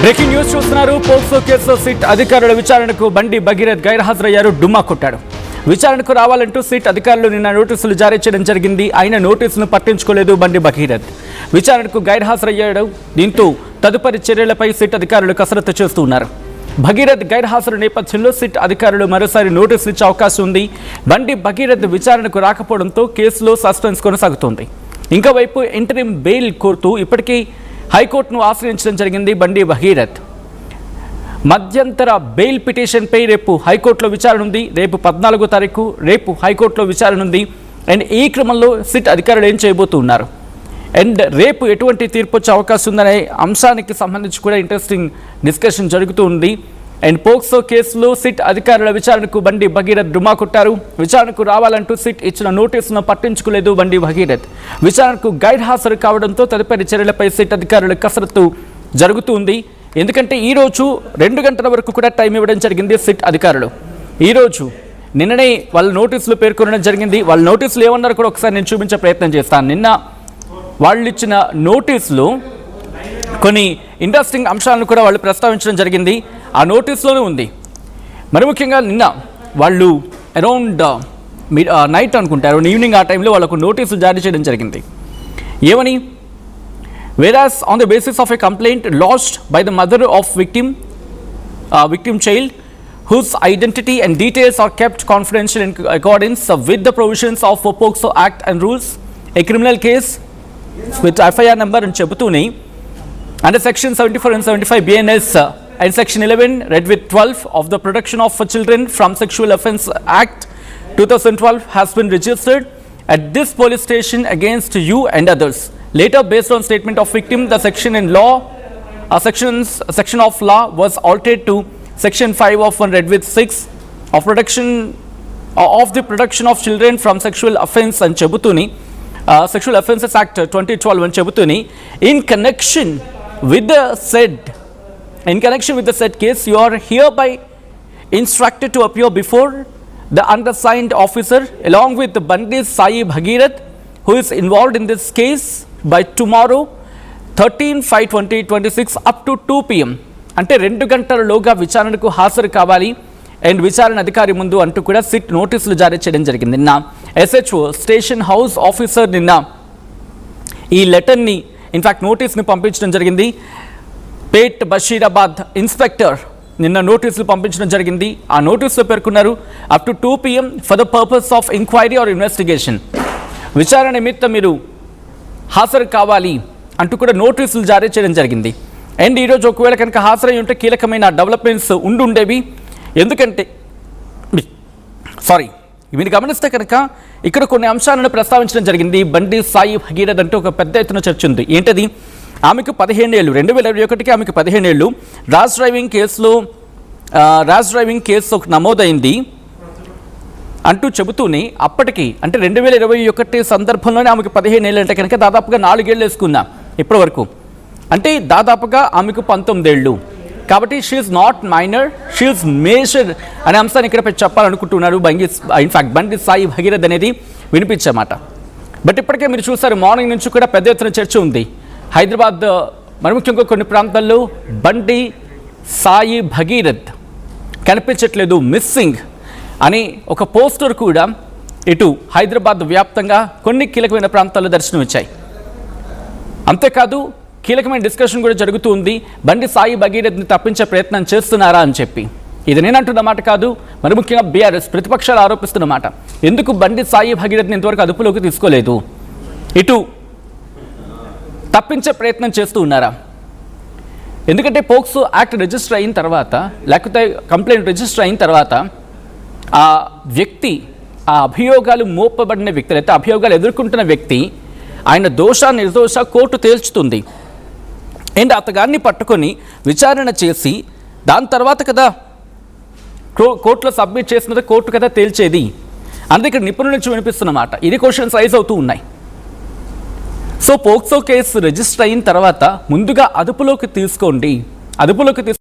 Breaking news చూస్తున్నారు. POCSO కేసులో SIT అధికారుల విచారణకు బండి భగీరథ్ గైర్హాజరయ్యారు. డుమ్మా కొట్టాడు. విచారణకు రావాలంటూ సిట్ అధికారులు నిన్న నోటీసులు జారీ చేయడం జరిగింది. ఆయన నోటీసులను పట్టించుకోలేదు బండి భగీరథ్. విచారణకు గైర్హాజరయ్యాడు. దీంతో తదుపరి చర్యలపై సిట్ అధికారులు కసరత్తు చేస్తున్నారు. భగీరథ్ గైర్హాజరు నేపథ్యంలో సిట్ అధికారులు మరోసారి నోటీసులు ఇచ్చే అవకాశం ఉంది. బండి భగీరథ్ విచారణకు రాకపోవడంతో కేసులో సస్పెన్స్ కొనసాగుతోంది. ఇంకోవైపు ఇంటరిమ్ బెయిల్ కోరుతూ ఇప్పటికీ హైకోర్టును ఆశ్రయించడం జరిగింది బండి భగీరథ్. మధ్యంతర బెయిల్ పిటిషన్పై రేపు హైకోర్టులో విచారణ ఉంది. రేపు 14వ తారీఖు రేపు హైకోర్టులో విచారణ ఉంది. అండ్ ఈ క్రమంలో సిట్ అధికారులు ఏం చేయబోతున్నారు అండ్ రేపు ఎటువంటి తీర్పు వచ్చే అవకాశం ఉందనే అంశానికి సంబంధించి కూడా ఇంట్రెస్టింగ్ డిస్కషన్ జరుగుతూ ఉంది. అండ్ పోక్సో కేసులో సిట్ అధికారుల విచారణకు బండి భగీరథ్ డుమ్మా కొట్టారు. విచారణకు రావాలంటూ సిట్ ఇచ్చిన నోటీసును పట్టించుకోలేదు బండి భగీరథ్. విచారణకు గైర్హాజరు కావడంతో తదుపరి చర్యలపై సిట్ అధికారుల కసరత్తు జరుగుతుంది. ఎందుకంటే ఈరోజు 2 గంటల వరకు కూడా టైం ఇవ్వడం జరిగింది సిట్ అధికారులు. ఈరోజు నిన్ననే వాళ్ళ నోటీసులు పేర్కొనడం జరిగింది. వాళ్ళ నోటీసులు ఏమన్నారు కూడా ఒకసారి నేను చూపించే ప్రయత్నం చేస్తాను. నిన్న వాళ్ళు ఇచ్చిన నోటీసులు కొన్ని ఇంట్రెస్టింగ్ అంశాలను కూడా వాళ్ళు ప్రస్తావించడం జరిగింది. ఆ నోటీస్లోనే ఉంది. మరి ముఖ్యంగా నిన్న వాళ్ళు అరౌండ్ నైట్ అనుకుంటారు, ఈవినింగ్ ఆ టైంలో వాళ్ళకు నోటీసులు జారీ చేయడం జరిగింది. ఏమని? whereas on the basis of a complaint lodged by the mother of victim child whose identity and details are kept confidential in accordance with the provisions of POCSO Act and rules, a criminal case with FIR number and చెబుతూనే under section 74 and 75 BNS and section 11 read with 12 of the Protection of Children from Sexual Offence Act 2012 has been registered at this police station against you and others. Later, based on statement of victim, the section of law was altered to section 5 of 1 read with 6 of the Protection of Children from Sexual Offence and Chebutuni Sexual Offences Act 2012 and Chebutuni in connection with the said case, you are hereby instructed to appear before the undersigned officer along with the Bandi Sai Bhagirath who is involved in this case by tomorrow 13/5/2026 up to 2 PM. అంటే 2 గంటలలోగా విచారణకు హాజరు కావాలి and విచారణ అధికారి ముందు అంటూ కూడా SIT నోటీసులు జారీ చేయడం జరిగింది. నిన్న SHO స్టేషన్ హౌస్ ఆఫీసర్ నిన్న ఈ లెటర్ని ఇన్ఫ్యాక్ట్ నోటీస్ని పంపించడం జరిగింది. పేట్ బషీరాబాద్ ఇన్స్పెక్టర్ నిన్న నోటీసులు పంపించడం జరిగింది. ఆ నోటీసులో పేర్కొన్నారు up to 2 PM for the purpose of enquiry are investigation. విచారణ నిమిత్తం మీరు హాజరు కావాలి అంటూ కూడా నోటీసులు జారీ చేయడం జరిగింది. అండ్ ఈరోజు ఒకవేళ కనుక హాజరై ఉంటే కీలకమైన డెవలప్మెంట్స్ ఉండుండేవి. ఎందుకంటే మీరు గమనిస్తే కనుక ఇక్కడ కొన్ని అంశాలను ప్రస్తావించడం జరిగింది. బండి సాయి భగీరథ్ అంటే ఒక పెద్ద ఎత్తున చర్చ ఉంది. ఏంటది? ఆమెకు 15 ఏళ్ళు, 2021కి ఆమెకు 15 ఏళ్ళు. ర్యాష్ డ్రైవింగ్ కేసు నమోదైంది అంటూ చెబుతూనే అప్పటికి అంటే 2021 సందర్భంలోనే ఆమెకు 15 ఏళ్ళు అంటే కనుక దాదాపుగా 4 ఏళ్ళు వేసుకున్నా ఇప్పటి వరకు. అంటే దాదాపుగా ఆమెకు 19 ఏళ్ళు. కాబట్టి she is not minor, she is major అనే అంశాన్ని ఇక్కడ చెప్పాలనుకుంటున్నారు ఇన్ఫాక్ట్ బండి సాయి భగీరథ్ అనేది వినిపించమాట. బట్ ఇప్పటికే మీరు చూసారు మార్నింగ్ నుంచి కూడా పెద్ద ఎత్తున చర్చ ఉంది. హైదరాబాద్ మరి ముఖ్యంగా కొన్ని ప్రాంతాల్లో బండి సాయి భగీరథ్ కనిపించట్లేదు, మిస్సింగ్ అని ఒక పోస్టర్ కూడా ఇటు హైదరాబాద్ వ్యాప్తంగా కొన్ని కీలకమైన ప్రాంతాల్లో దర్శనమిచ్చాయి. అంతేకాదు కీలకమైన డిస్కషన్ కూడా జరుగుతూ ఉంది. బండి సాయి భగీరథ్ని తప్పించే ప్రయత్నం చేస్తున్నారా అని చెప్పి. ఇది నేనంటున్న మాట కాదు, మరి ముఖ్యంగా బీఆర్ఎస్ ప్రతిపక్షాలు ఆరోపిస్తున్న మాట. ఎందుకు బండి సాయి భగీరథ్ని ఇంతవరకు అదుపులోకి తీసుకోలేదు? ఇటు తప్పించే ప్రయత్నం చేస్తూ ఉన్నారా? ఎందుకంటే పోక్సో యాక్ట్ రిజిస్టర్ అయిన తర్వాత లేకపోతే కంప్లైంట్ రిజిస్టర్ అయిన తర్వాత ఆ వ్యక్తి, ఆ అభియోగాలు మోపబడిన వ్యక్తి లేకపోతే అభియోగాలు ఎదుర్కొంటున్న వ్యక్తి ఆయన దోష నిర్దోష కోర్టు తేల్చుతుంది. అండ్ అతగాన్ని పట్టుకొని విచారణ చేసి దాని తర్వాత కదా కోర్టులో సబ్మిట్ చేసినది కోర్టు కదా తేల్చేది అనేది ఇక్కడ నిపుణుల నుంచి వినిపిస్తున్నమాట. ఇది క్వశ్చన్స్ రైజ్ అవుతూ ఉన్నాయి. సో పోక్సో కేసు రిజిస్టర్ అయిన తర్వాత ముందుగా అదుపులోకి తీసుకోండి.